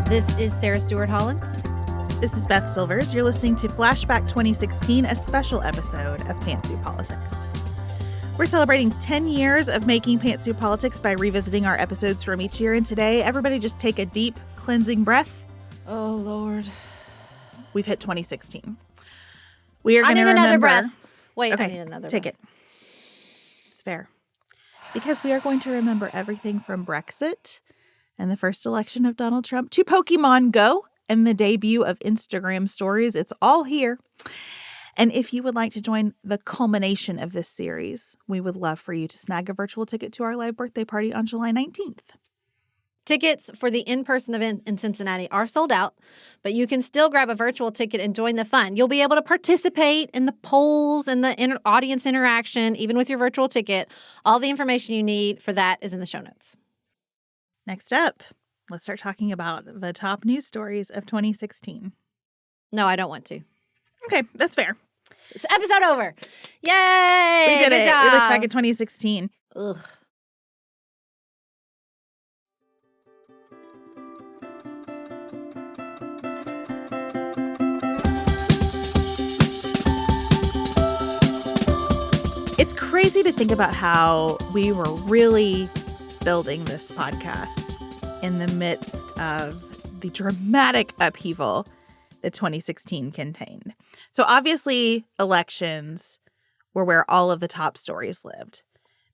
This is Sarah Stewart Holland. This is Beth Silvers. You're listening to Flashback 2016, a special episode of Pantsuit Politics. We're celebrating 10 years of making Pantsuit Politics by revisiting our episodes from each year. And today, everybody just take a deep, cleansing breath. Oh, Lord. We've hit 2016. We are going to remember. Another breath. Wait, okay, I need another take breath. it. It's fair. Because we are going to remember everything from Brexit and the first election of Donald Trump to Pokemon Go and the debut of Instagram stories. It's all here. And if you would like to join the culmination of this series, we would love for you to snag a virtual ticket to our live birthday party on July 19th. Tickets for the in-person event in Cincinnati are sold out, but you can still grab a virtual ticket and join the fun. You'll be able to participate in the polls and the audience interaction, even with your virtual ticket. All the information you need for that is in the show notes. Next up, let's start talking about the top news stories of 2016. No, I don't want to. Okay, that's fair. It's episode over. Yay! We did Good it. job. We looked back at 2016. Ugh. It's crazy to think about how we were really building this podcast in the midst of the dramatic upheaval that 2016 contained. So obviously, elections were where all of the top stories lived.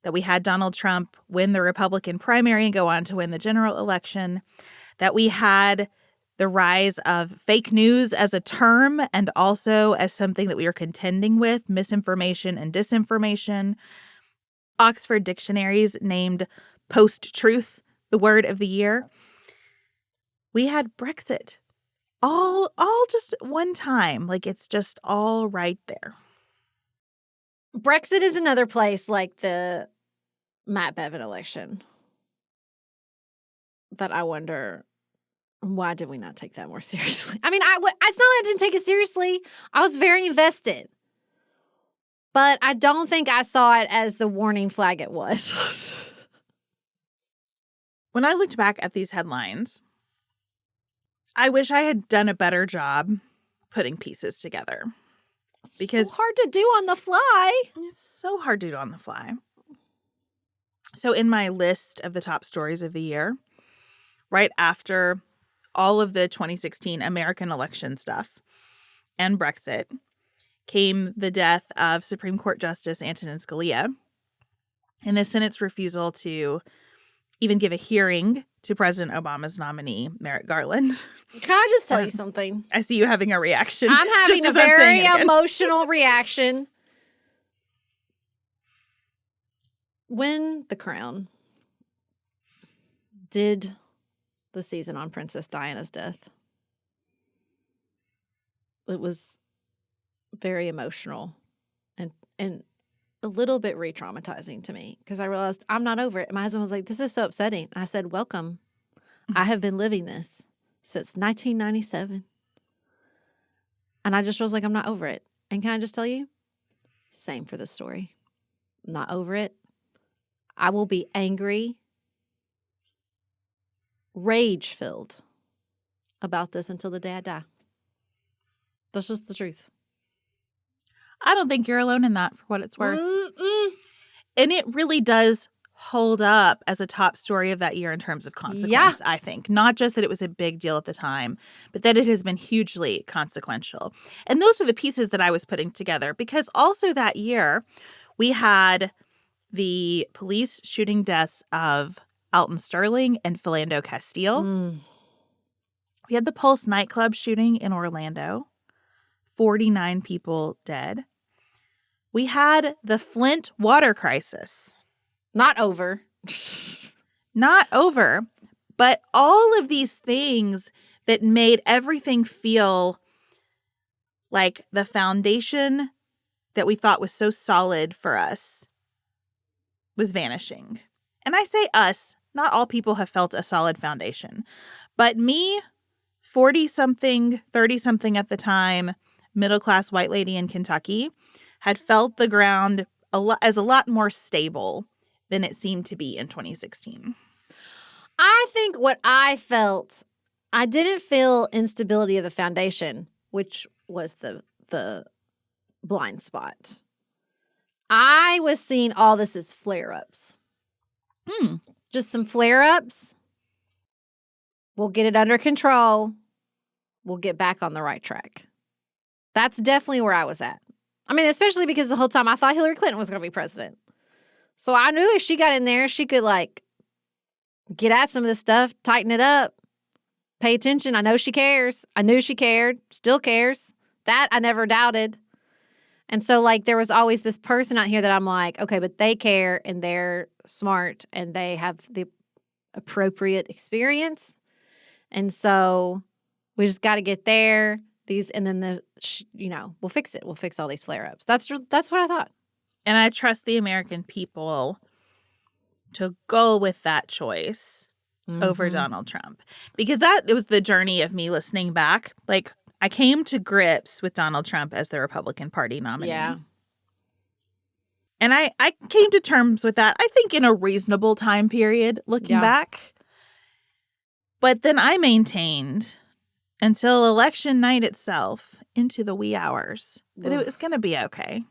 That we had Donald Trump win the Republican primary and go on to win the general election. That we had the rise of fake news as a term and also as something that we are contending with, misinformation and disinformation. Oxford dictionaries named post-truth the word of the year. We had Brexit all just one time. Like, it's just all right there. Brexit is another place like the Matt Bevin election that I wonder, why did we not take that more seriously? I mean, it's not that I didn't take it seriously. I was very invested. But I don't think I saw it as the warning flag it was. When I looked back at these headlines, I wish I had done a better job putting pieces together. Because it's so hard to do on the fly. It's so hard to do on the fly. So in my list of the top stories of the year, right after all of the 2016 American election stuff and Brexit, came the death of Supreme Court Justice Antonin Scalia and the Senate's refusal to even give a hearing to President Obama's nominee, Merrick Garland. Can I just tell you something? I see you having a reaction. I'm having a very emotional reaction. When The Crown did the season on Princess Diana's death, it was very emotional and a little bit re-traumatizing to me because I realized I'm not over it. My husband was like, this is so upsetting. And I said, welcome. I have been living this since 1997. And I just was like, I'm not over it. And can I just tell you? Same for this story. I'm not over it. I will be angry, rage-filled about this until the day I die. That's just the truth. I don't think you're alone in that, for what it's worth. Mm-mm. And it really does hold up as a top story of that year in terms of consequence, I think. Not just that it was a big deal at the time, but that it has been hugely consequential. And those are the pieces that I was putting together, because also that year we had the police shooting deaths of Alton Sterling and Philando Castile. We had the Pulse nightclub shooting in Orlando. 49 people dead. We had the Flint water crisis. Not over. Not over, but all of these things that made everything feel like the foundation that we thought was so solid for us was vanishing. And I say us, not all people have felt a solid foundation. But me, 40-something, 30-something at the time, middle-class white lady in Kentucky, had felt the ground as a lot more stable than it seemed to be in 2016. I think what I felt I didn't feel instability of the foundation, which was the blind spot. I was seeing all this as flare-ups. Just some flare-ups. We'll get it under control. We'll get back on the right track. That's definitely where I was at. I mean, especially because the whole time I thought Hillary Clinton was going to be president. So I knew if she got in there, she could, like, get at some of this stuff, tighten it up, pay attention. I know she cares. I knew she cared, still cares. That I never doubted. And so, like, there was always this person out here that I'm like, okay, but they care and they're smart and they have the appropriate experience. And so we just got to get there. And then we'll fix it. We'll fix all these flare-ups. That's what I thought. And I trust the American people to go with that choice over Donald Trump. Because it was the journey of me listening back. Like, I came to grips with Donald Trump as the Republican Party nominee. Yeah. And I came to terms with that, I think, in a reasonable time period, looking back. But then I maintained until election night itself, into the wee hours, that it was going to be okay.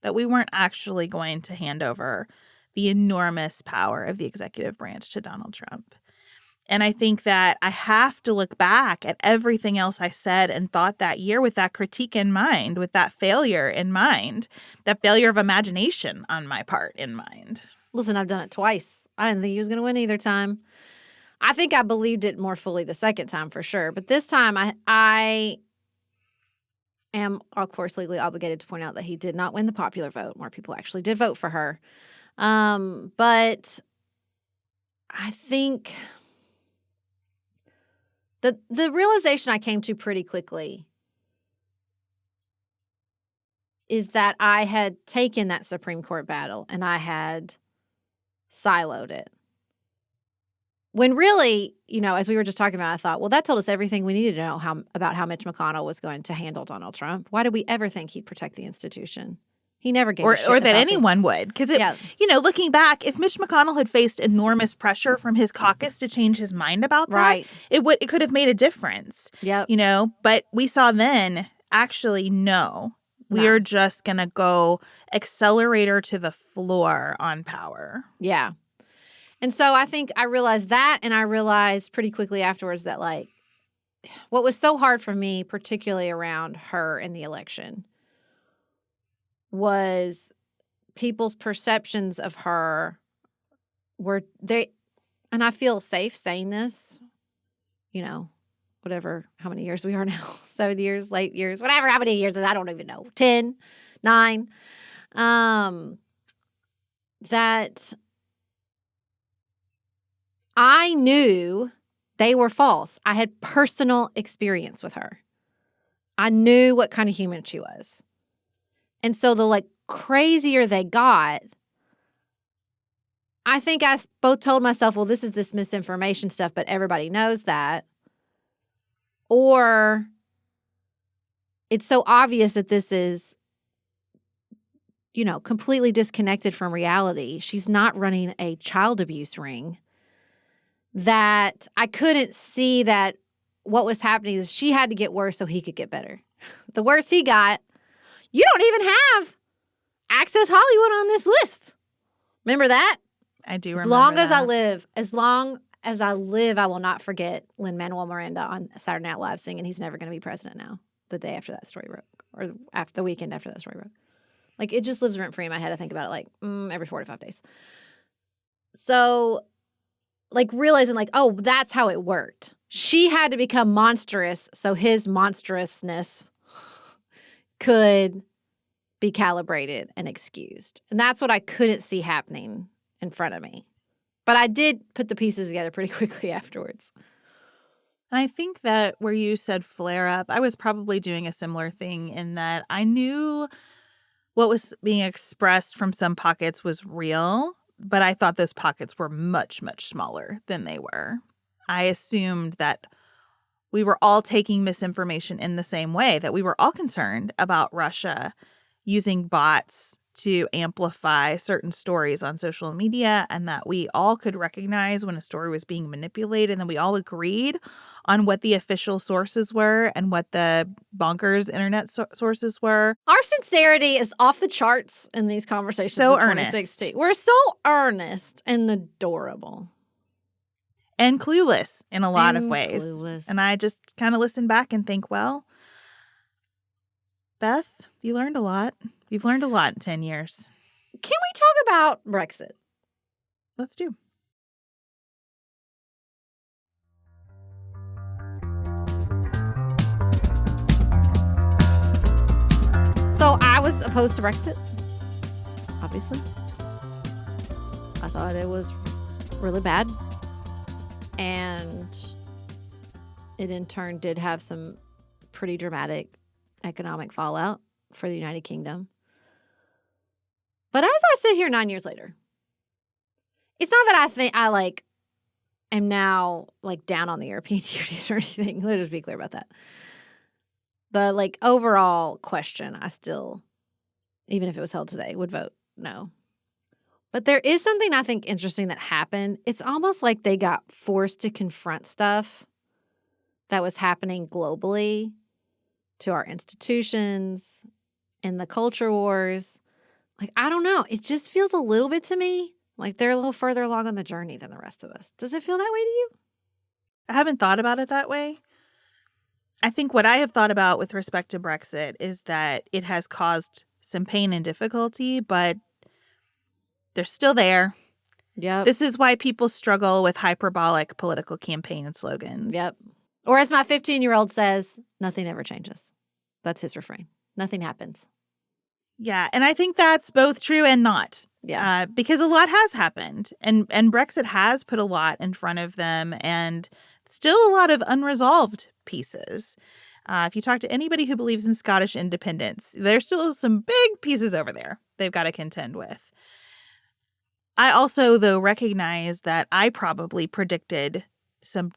That we weren't actually going to hand over the enormous power of the executive branch to Donald Trump. And I think that I have to look back at everything else I said and thought that year with that critique in mind, with that failure in mind, that failure of imagination on my part in mind. Listen, I've done it twice. I didn't think he was going to win either time. I think I believed it more fully the second time for sure. But this time I am, of course, legally obligated to point out that he did not win the popular vote. More people actually did vote for her. But I think the realization I came to pretty quickly is that I had taken that Supreme Court battle and I had siloed it. When really, as we were just talking about, I thought, well, that told us everything we needed to know about how Mitch McConnell was going to handle Donald Trump. Why did we ever think he'd protect the institution? He never gave a shit or that anyone would. Because, looking back, if Mitch McConnell had faced enormous pressure from his caucus to change his mind about that, it could have made a difference. Yep. But we saw then, actually, no. We are just going to go accelerator to the floor on power. Yeah. And so I think I realized that, and I realized pretty quickly afterwards that, like, what was so hard for me, particularly around her in the election, was people's perceptions of her and I feel safe saying this, whatever, how many years we are now, 7 years, late years, whatever, how many years, I don't even know, 10, 9, that I knew they were false. I had personal experience with her. I knew what kind of human she was. And so the crazier they got, I think I both told myself, well, this is this misinformation stuff, but everybody knows that. Or it's so obvious that this is, completely disconnected from reality. She's not running a child abuse ring. That I couldn't see that what was happening is she had to get worse so he could get better. The worse he got, you don't even have Access Hollywood on this list. Remember that? I do remember As long as I live, I will not forget Lin-Manuel Miranda on Saturday Night Live singing "He's Never Going to Be President Now," the day after that story broke, or after the weekend after that story broke. Like, it just lives rent-free in my head. I think about it every 45 days. So, realizing oh, that's how it worked. She had to become monstrous so his monstrousness could be calibrated and excused. And that's what I couldn't see happening in front of me. But I did put the pieces together pretty quickly afterwards. And I think that where you said flare up, I was probably doing a similar thing in that I knew what was being expressed from some pockets was real, but I thought those pockets were much, much smaller than they were. I assumed that we were all taking misinformation in the same way, that we were all concerned about Russia using bots to amplify certain stories on social media, and that we all could recognize when a story was being manipulated, and then we all agreed on what the official sources were and what the bonkers internet sources were. Our sincerity is off the charts in these conversations So in 2016. We're so earnest and adorable. And clueless in a lot of ways. Clueless. And I just kind of listen back and think, well, Beth, you learned a lot. You've learned a lot in 10 years. Can we talk about Brexit? Let's do. So I was opposed to Brexit, obviously. I thought it was really bad. And it in turn did have some pretty dramatic economic fallout for the United Kingdom. But as I sit here 9 years later, it's not that I think I am now down on the European Union or anything. Let's just be clear about that. The overall question, I still, even if it was held today, would vote no. But there is something I think interesting that happened. It's almost like they got forced to confront stuff that was happening globally to our institutions and the culture wars. I don't know. It just feels a little bit to me like they're a little further along on the journey than the rest of us. Does it feel that way to you? I haven't thought about it that way. I think what I have thought about with respect to Brexit is that it has caused some pain and difficulty, but they're still there. Yep. This is why people struggle with hyperbolic political campaign and slogans. Yep. Or as my 15-year-old says, nothing ever changes. That's his refrain. Nothing happens. Yeah, and I think that's both true and not. Yeah. Because a lot has happened, and Brexit has put a lot in front of them, and still a lot of unresolved pieces. If you talk to anybody who believes in Scottish independence, there's still some big pieces over there they've got to contend with. I also, though, recognize that I probably predicted some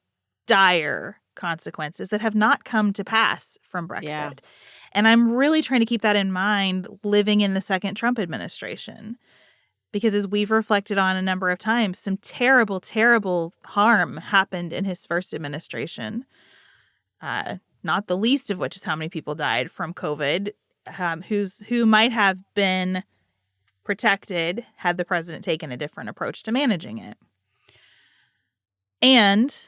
dire consequences that have not come to pass from Brexit. Yeah. And I'm really trying to keep that in mind living in the second Trump administration. Because as we've reflected on a number of times, some terrible, terrible harm happened in his first administration. Not the least of which is how many people died from COVID, who might have been protected had the president taken a different approach to managing it. And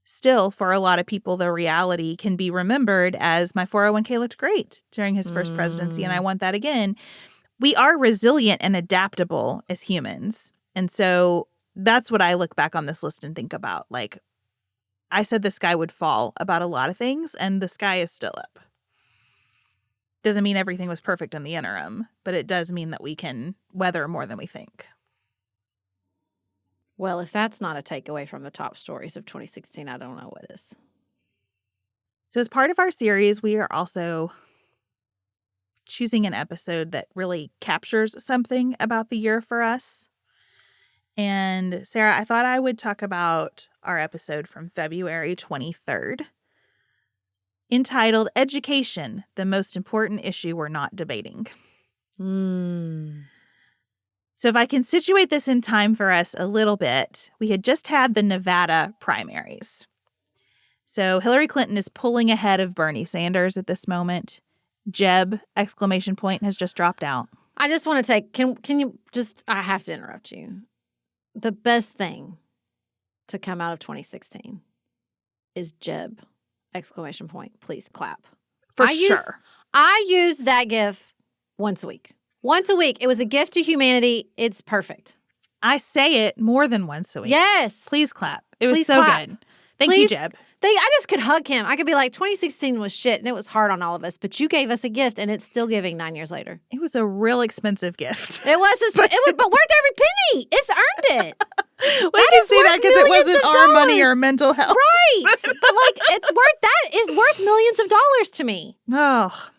still, for a lot of people, the reality can be remembered as my 401k looked great during his first presidency, and I want that again. We are resilient and adaptable as humans. And so that's what I look back on this list and think about. I said the sky would fall about a lot of things, and the sky is still up. Doesn't mean everything was perfect in the interim, but it does mean that we can weather more than we think. Well, if that's not a takeaway from the top stories of 2016, I don't know what is. So as part of our series, we are also choosing an episode that really captures something about the year for us. And Sarah, I thought I would talk about our episode from February 23rd, entitled Education, the Most Important Issue We're Not Debating. So if I can situate this in time for us a little bit, we had just had the Nevada primaries. So Hillary Clinton is pulling ahead of Bernie Sanders at this moment. Jeb, ! Has just dropped out. I just want to take, can you just, I have to interrupt you. The best thing to come out of 2016 is Jeb, ! Please clap. I use that GIF once a week. Once a week. It was a gift to humanity. It's perfect. I say it more than once a week. Yes. Please clap. It was Please so clap. good. Thank you, Jeb. I just could hug him. I could be like, 2016 was shit and it was hard on all of us, but you gave us a gift and it's still giving 9 years later. It was a real expensive gift. But worth every penny. It's earned it. Well, you can say that because it wasn't our money or mental health. Right. But that is worth millions of dollars to me. Oh.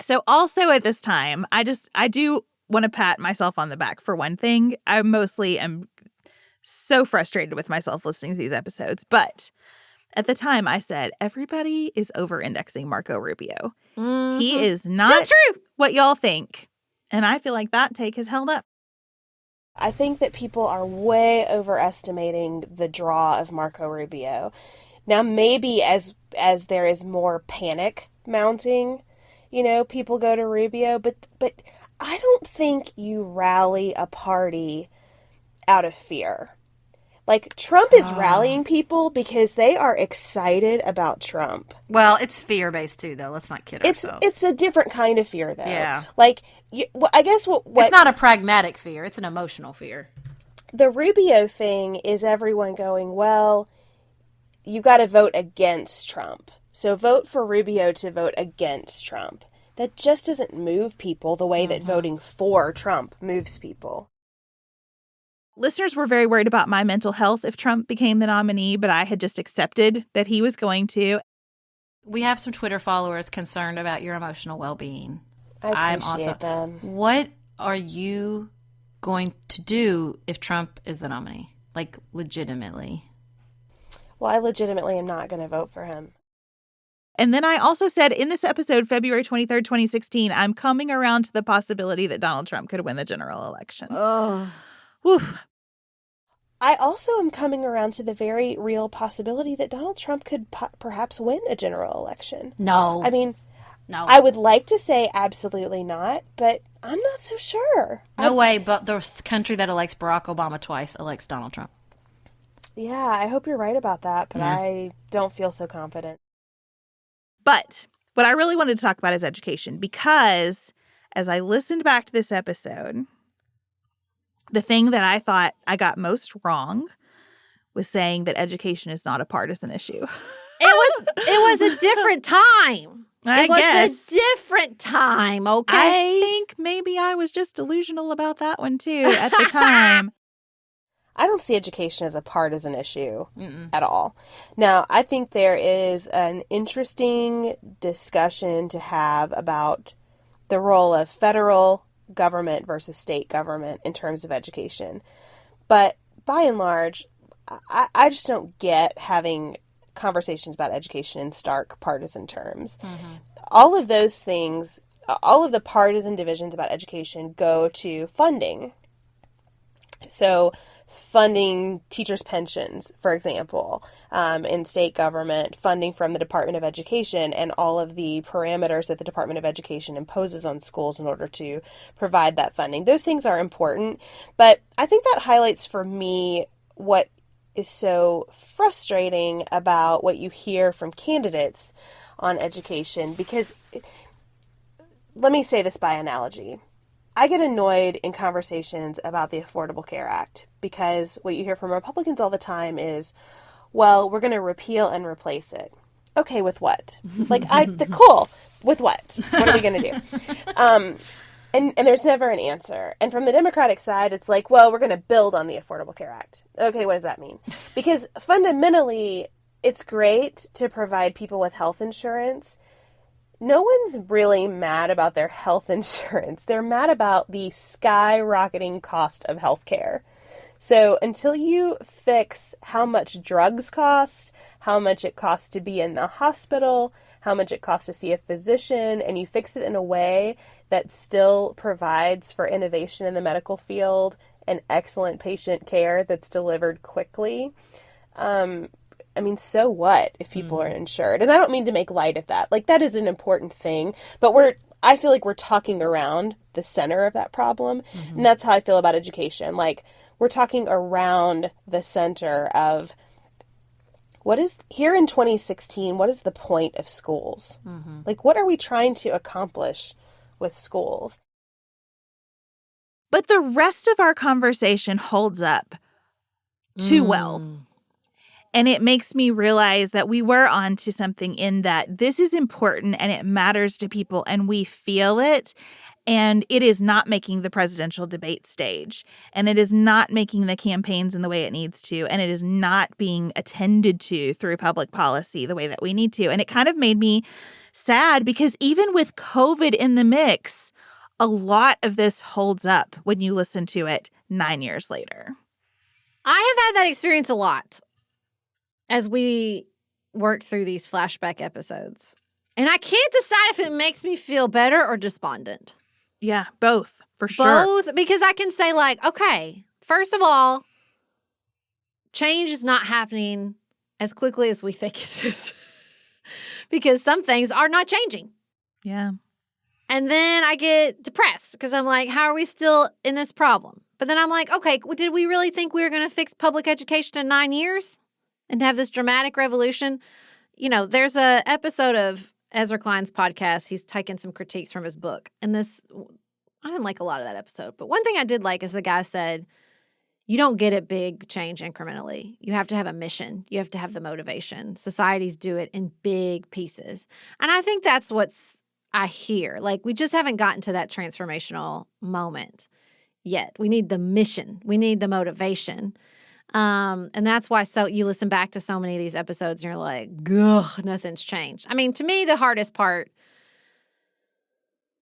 So also at this time, I do want to pat myself on the back for one thing. I mostly am so frustrated with myself listening to these episodes, but at the time I said, everybody is over-indexing Marco Rubio. Mm-hmm. He is not what y'all think. And I feel like that take has held up. I think that people are way overestimating the draw of Marco Rubio. Now, maybe as there is more panic mounting, people go to Rubio, but I don't think you rally a party out of fear. Like, Trump is rallying people because they are excited about Trump. Well, it's fear-based, too, though. Let's not kid ourselves. It's a different kind of fear, though. Yeah. Like, I guess what... It's not a pragmatic fear. It's an emotional fear. The Rubio thing is everyone going, well, you got to vote against Trump. So vote for Rubio to vote against Trump. That just doesn't move people the way that voting for Trump moves people. Listeners were very worried about my mental health if Trump became the nominee, but I had just accepted that he was going to. We have some Twitter followers concerned about your emotional well-being. I appreciate them. What are you going to do if Trump is the nominee? Like, legitimately. Well, I legitimately am not going to vote for him. And then I also said in this episode, February 23rd, 2016, I'm coming around to the possibility that Donald Trump could win the general election. Oh. Woof. I also am coming around to the very real possibility that Donald Trump could perhaps win a general election. No. I mean, no. I would like to say absolutely not, but I'm not so sure. No way, but the country that elects Barack Obama twice elects Donald Trump. Yeah, I hope you're right about that, but I don't feel so confident. But what I really wanted to talk about is education, because as I listened back to this episode, the thing that I thought I got most wrong was saying that education is not a partisan issue. It was a different time. I guess. A different time, okay? I think maybe I was just delusional about that one, too, at the time. I don't see education as a partisan issue at all. Now, I think there is an interesting discussion to have about the role of federal government versus state government in terms of education. But by and large, I just don't get having conversations about education in stark partisan terms. All of those things, all of the partisan divisions about education go to funding. So funding teachers' pensions, for example, in state government, funding from the Department of Education, and all of the parameters that the Department of Education imposes on schools in order to provide that funding. Those things are important, but I think that highlights for me what is so frustrating about what you hear from candidates on education, because let me say this by analogy. I get annoyed in conversations about the Affordable Care Act because what you hear from Republicans all the time is, well, we're going to repeal and replace it. Okay, with what? Cool. With what? What are we going to do? And there's never an answer. And from the Democratic side, it's like, well, we're going to build on the Affordable Care Act. Okay, what does that mean? Because fundamentally, it's great to provide people with health insurance. No one's really mad about their health insurance. They're mad about the skyrocketing cost of healthcare. So until you fix how much drugs cost, how much it costs to be in the hospital, how much it costs to see a physician, and you fix it in a way that still provides for innovation in the medical field and excellent patient care that's delivered quickly, so what if people are insured? And I don't mean to make light of that. Like, that is an important thing. But I feel like we're talking around the center of that problem. And that's how I feel about education. Like, we're talking around the center of what is, here in 2016, what is the point of schools? Like, what are we trying to accomplish with schools? But the rest of our conversation holds up too well. And it makes me realize that we were onto something in that this is important and it matters to people and we feel it. And it is not making the presidential debate stage. And it is not making the campaigns in the way it needs to. And it is not being attended to through public policy the way that we need to. And it kind of made me sad because even with COVID in the mix, a lot of this holds up when you listen to it 9 years later. I have had that experience a lot as we work through these flashback episodes. And I can't decide if it makes me feel better or despondent. Yeah, both. For sure. Both, because I can say, like, okay, first of all, change is not happening as quickly as we think it is. Because some things are not changing. Yeah. And then I get depressed because I'm like, how are we still in this problem? But then I'm like, okay, did we really think we were going to fix public education in 9 years and have this dramatic revolution? You know, there's a episode of Ezra Klein's podcast. He's taken some critiques from his book. And I didn't like a lot of that episode. But one thing I did like is the guy said, you don't get it big change incrementally. You have to have a mission. You have to have the motivation. Societies do it in big pieces. And I think that's what's I hear. Like, we just haven't gotten to that transformational moment yet. We need the mission. We need the motivation. And that's why you listen back to so many of these episodes and you're like, ugh, nothing's changed. I mean, to me, the hardest part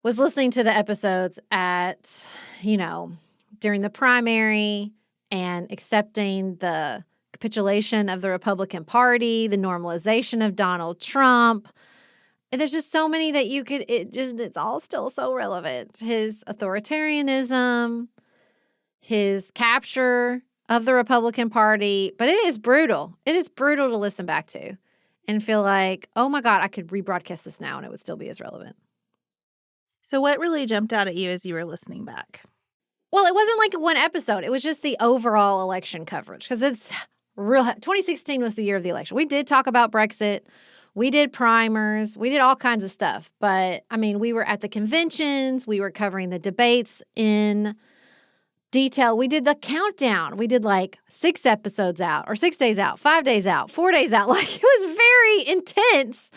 was listening to the episodes during the primary and accepting the capitulation of the Republican Party, the normalization of Donald Trump. And there's just so many that it's all still so relevant. His authoritarianism, his capture of the Republican Party. But it is brutal. It is brutal to listen back to and feel like, oh my God, I could rebroadcast this now and it would still be as relevant. So what really jumped out at you as you were listening back? Well, it wasn't like one episode. It was just the overall election coverage because it's real. 2016 was the year of the election. We did talk about Brexit. We did primers. We did all kinds of stuff. But, I mean, we were at the conventions. We were covering the debates in detail. We did the countdown. We did like 6 episodes out or 6 days out, 5 days out, 4 days out. Like, it was very intense.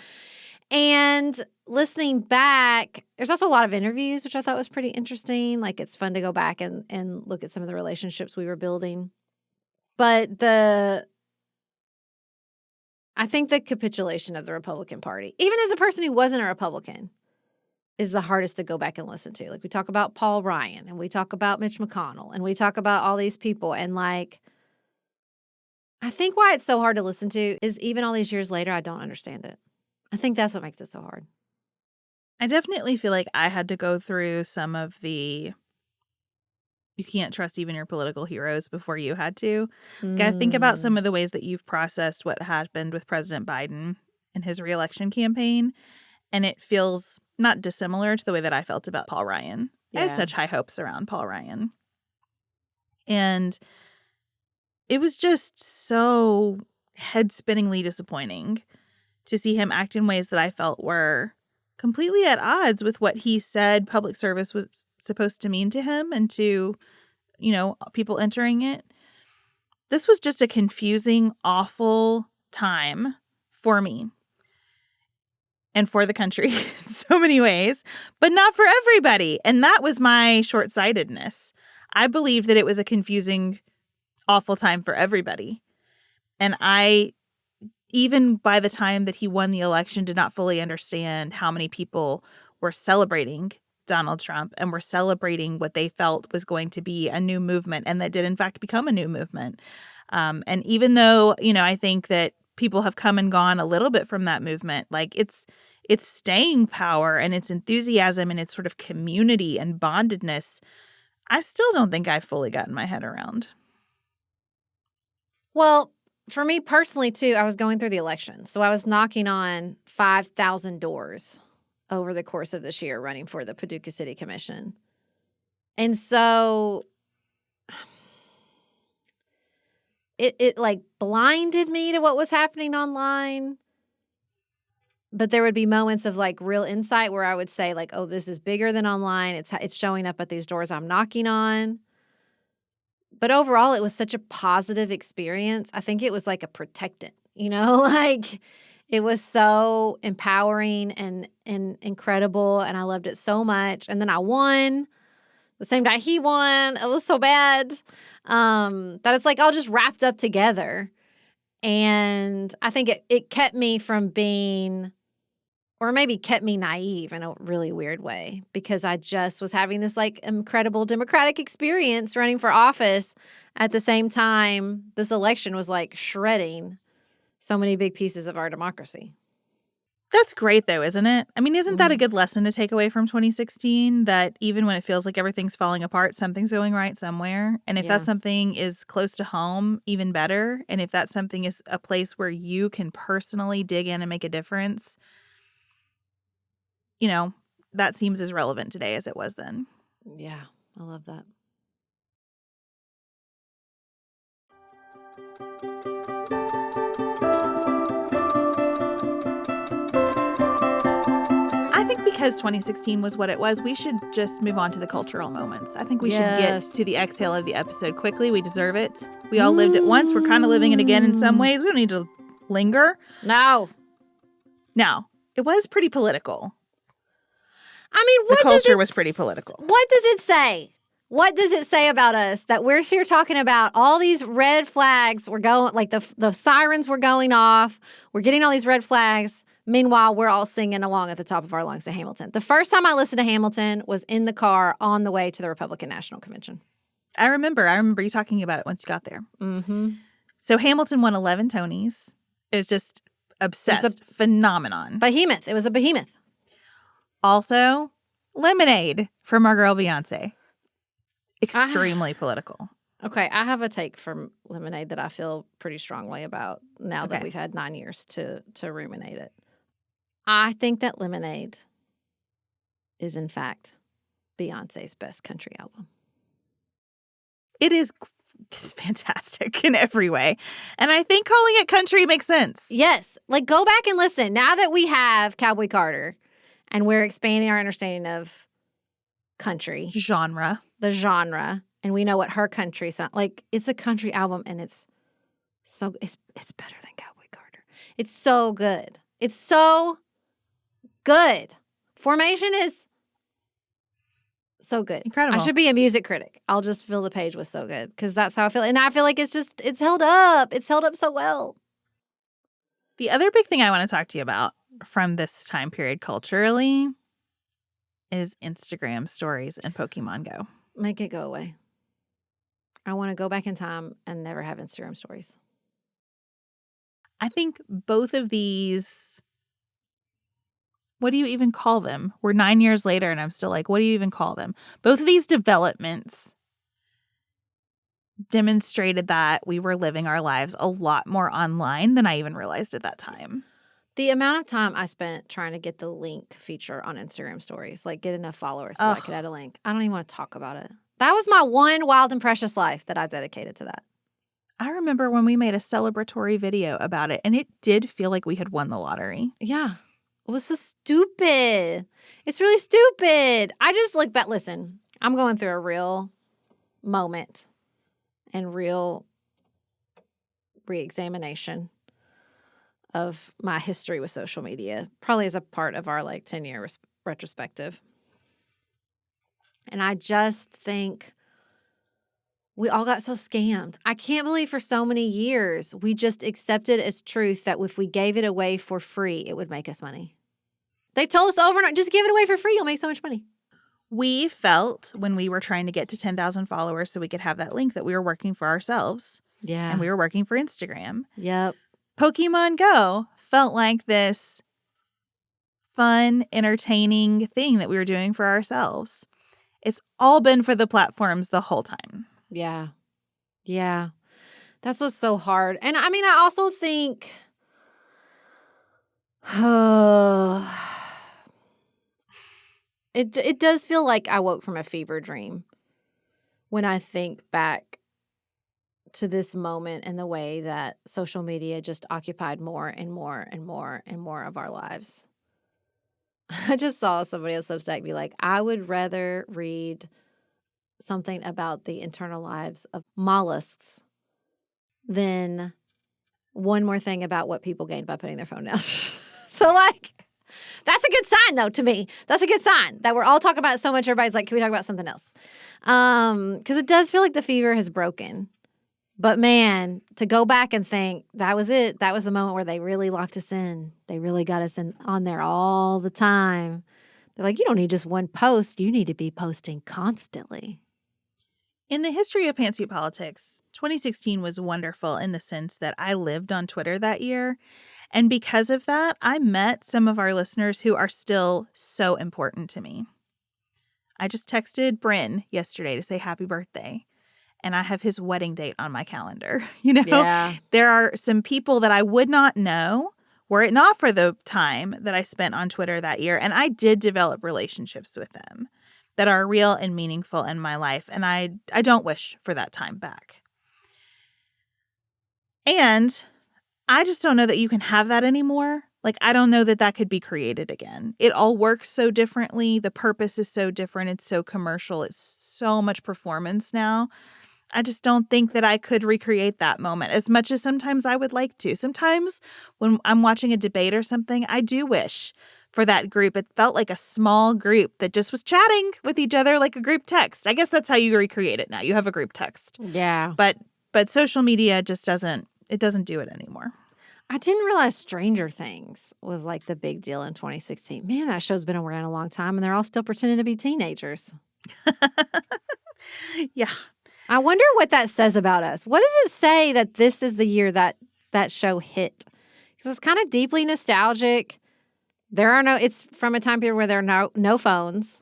And listening back, there's also a lot of interviews, which I thought was pretty interesting. Like, it's fun to go back and look at some of the relationships we were building. But I think the capitulation of the Republican Party, even as a person who wasn't a Republican, is the hardest to go back and listen to. Like, we talk about Paul Ryan and we talk about Mitch McConnell and we talk about all these people. And like, I think why it's so hard to listen to is even all these years later, I don't understand it. I think that's what makes it so hard. I definitely feel like I had to go through some of you can't trust even your political heroes before you had to. Like, I think about some of the ways that you've processed what happened with President Biden and his reelection campaign, and it feels not dissimilar to the way that I felt about Paul Ryan. I had such high hopes around Paul Ryan. And it was just so head-spinningly disappointing to see him act in ways that I felt were completely at odds with what he said public service was supposed to mean to him and to, people entering it. This was just a confusing, awful time for me and for the country in so many ways, but not for everybody. And that was my short-sightedness. I believed that it was a confusing, awful time for everybody. And even by the time that he won the election, did not fully understand how many people were celebrating Donald Trump and were celebrating what they felt was going to be a new movement, and that did in fact become a new movement. And even though, I think that people have come and gone a little bit from that movement, like its staying power and its enthusiasm and its sort of community and bondedness, I still don't think I've fully gotten my head around. Well, for me personally, too, I was going through the election. So I was knocking on 5,000 doors over the course of this year running for the Paducah City Commission. And so it like blinded me to what was happening online. But there would be moments of like real insight where I would say like, oh, this is bigger than online. It's showing up at these doors I'm knocking on. But overall, it was such a positive experience. I think it was like a protectant, like it was so empowering and incredible. And I loved it so much. And then I won the same day he won. It was so bad that it's like all just wrapped up together. And I think it kept me from being, or maybe kept me naive in a really weird way, because I just was having this like incredible democratic experience running for office. At the same time, this election was like shredding so many big pieces of our democracy. That's great, though, isn't it? I mean, isn't that a Mhm. good lesson to take away from 2016? That even when it feels like everything's falling apart, something's going right somewhere. And if that Yeah. something is close to home, even better. And if that something is a place where you can personally dig in and make a difference, you know, that seems as relevant today as it was then. Yeah. I love that. I think because 2016 was what it was, we should just move on to the cultural moments. I think we should get Yes. to the exhale of the episode quickly. We deserve it. We all lived it once. We're kind of living it again in some ways. We don't need to linger. No. Now, it was pretty political. I mean, The what does culture it was pretty political. What does it say? What does it say about us that we're here talking about all these red flags? We're going, like the sirens were going off. We're getting all these red flags. Meanwhile, we're all singing along at the top of our lungs to Hamilton. The first time I listened to Hamilton was in the car on the way to the Republican National Convention. I remember you talking about it once you got there. Mm-hmm. So Hamilton won 11 Tonys. It was just obsessed. Phenomenon. Behemoth. It was a behemoth. Also, Lemonade from our girl Beyonce. Extremely political. Okay, I have a take from Lemonade that I feel pretty strongly about now that Okay. we've had 9 years to ruminate it. I think that Lemonade is, in fact, Beyonce's best country album. It is fantastic in every way. And I think calling it country makes sense. Yes, like go back and listen. Now that we have Cowboy Carter and we're expanding our understanding of country, Genre. the genre, and we know what her country sounds like. It's a country album, and it's better than Cowboy Carter. It's so good. It's so good. Formation is so good. Incredible. I should be a music critic. I'll just fill the page with so good because that's how I feel. And I feel like it's held up. It's held up so well. The other big thing I want to talk to you about from this time period culturally is Instagram stories and Pokemon Go. Make it go away. I want to go back in time and never have Instagram stories. I think both of these, what do you even call them? We're 9 years later and I'm still like, what do you even call them? Both of these developments demonstrated that we were living our lives a lot more online than I even realized at that time. The amount of time I spent trying to get the link feature on Instagram stories, like get enough followers so I could add a link. I don't even want to talk about it. That was my one wild and precious life that I dedicated to that. I remember when we made a celebratory video about it, and it did feel like we had won the lottery. Yeah. It was so stupid. It's really stupid. I just look back. Listen, I'm going through a real moment and real re-examination of my history with social media, probably as a part of our 10-year retrospective. And I just think we all got so scammed. I can't believe for so many years we just accepted as truth that if we gave it away for free, it would make us money. They told us over and over, just give it away for free. You'll make so much money. We felt when we were trying to get to 10,000 followers so we could have that link that we were working for ourselves. Yeah. And we were working for Instagram. Yep. Pokemon Go felt like this fun, entertaining thing that we were doing for ourselves. It's all been for the platforms the whole time. Yeah. Yeah. That's what's so hard. And I mean, I also think it does feel like I woke from a fever dream when I think back to this moment and the way that social media just occupied more and more and more and more of our lives. I just saw somebody on Substack be like, I would rather read something about the internal lives of mollusks than one more thing about what people gained by putting their phone down. So, that's a good sign, though, to me. That's a good sign that we're all talking about it so much. Everybody's like, can we talk about something else? Because it does feel like the fever has broken. But, man, to go back and think that was it. That was the moment where they really locked us in. They really got us on there all the time. They're like, you don't need just one post. You need to be posting constantly. In the history of Pantsuit Politics, 2016 was wonderful in the sense that I lived on Twitter that year. And because of that, I met some of our listeners who are still so important to me. I just texted Bryn yesterday to say happy birthday, and I have his wedding date on my calendar. Yeah. There are some people that I would not know were it not for the time that I spent on Twitter that year. And I did develop relationships with them that are real and meaningful in my life. And I don't wish for that time back. And I just don't know that you can have that anymore. Like, I don't know that that could be created again. It all works so differently. The purpose is so different. It's so commercial. It's so much performance now. I just don't think that I could recreate that moment as much as sometimes I would like to. Sometimes when I'm watching a debate or something, I do wish for that group. It felt like a small group that just was chatting with each other like a group text. I guess that's how you recreate it now. You have a group text. Yeah. But social media just doesn't do it anymore. I didn't realize Stranger Things was like the big deal in 2016. Man, that show's been around a long time, and they're all still pretending to be teenagers. Yeah. I wonder what that says about us. What does it say that this is the year that show hit? Because it's kind of deeply nostalgic. It's from a time period where there are no phones.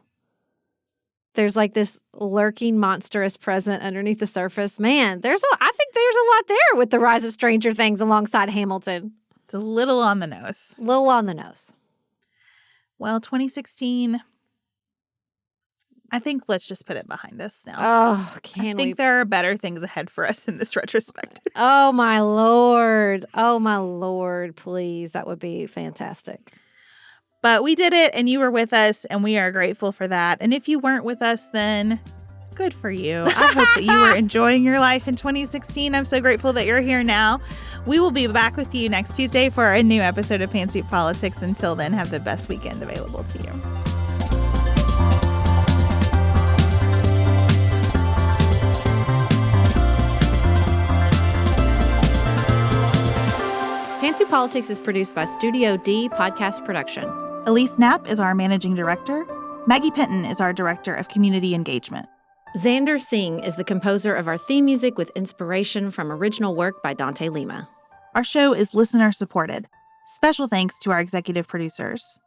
There's like this lurking monstrous present underneath the surface. Man, I think there's a lot there with the rise of Stranger Things alongside Hamilton. It's a little on the nose. Little on the nose. Well, 2016, I think let's just put it behind us now. Oh, I think there are better things ahead for us in this retrospective. Oh, my Lord. Oh, my Lord, please. That would be fantastic. But we did it, and you were with us, and we are grateful for that. And if you weren't with us, then good for you. I hope that you were enjoying your life in 2016. I'm so grateful that you're here now. We will be back with you next Tuesday for a new episode of Pantsuit Politics. Until then, have the best weekend available to you. Pantsuit Politics is produced by Studio D Podcast Production. Elise Knapp is our managing director. Maggie Penton is our director of community engagement. Xander Singh is the composer of our theme music with inspiration from original work by Dante Lima. Our show is listener supported. Special thanks to our executive producers: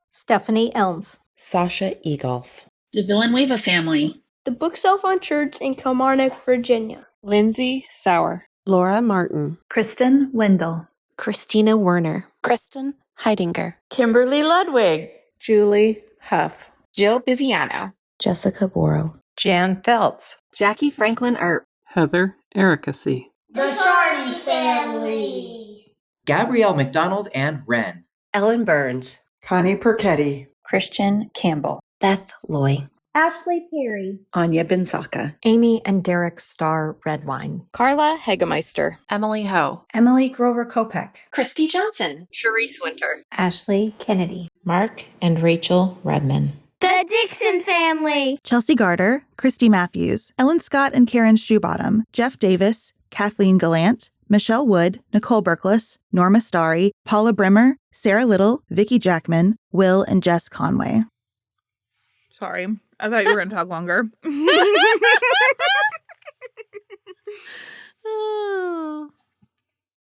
Stephanie Elms, Sasha Egolf, the Villanueva family, the Bookshelf on Church in Kilmarnock, Virginia, Lindsay Sauer, Laura Martin, Kristen Wendell, Christina Werner, Kristen Heidinger, Kimberly Ludwig, Julie Huff, Jill Biziano, Jessica Borrow, Jan Feltz, Jackie Franklin Earp, Heather Ericacy, the Charney family, Gabrielle McDonald and Wren, Ellen Burns, Connie Perchetti, Christian Campbell, Beth Loy, Ashley Terry, Anya Binsaka, Amy and Derek Starr Redwine, Carla Hegemeister, Emily Ho, Emily Grover Kopek, Christy Johnson, Sharice Winter, Ashley Kennedy, Mark and Rachel Redman, the Dixon family, Chelsea Garter, Christy Matthews, Ellen Scott and Karen Shoebottom, Jeff Davis, Kathleen Gallant, Michelle Wood, Nicole Berkless, Norma Starry, Paula Brimmer, Sarah Little, Vicki Jackman, Will and Jess Conway. Sorry, I thought you were going to talk longer. Oh.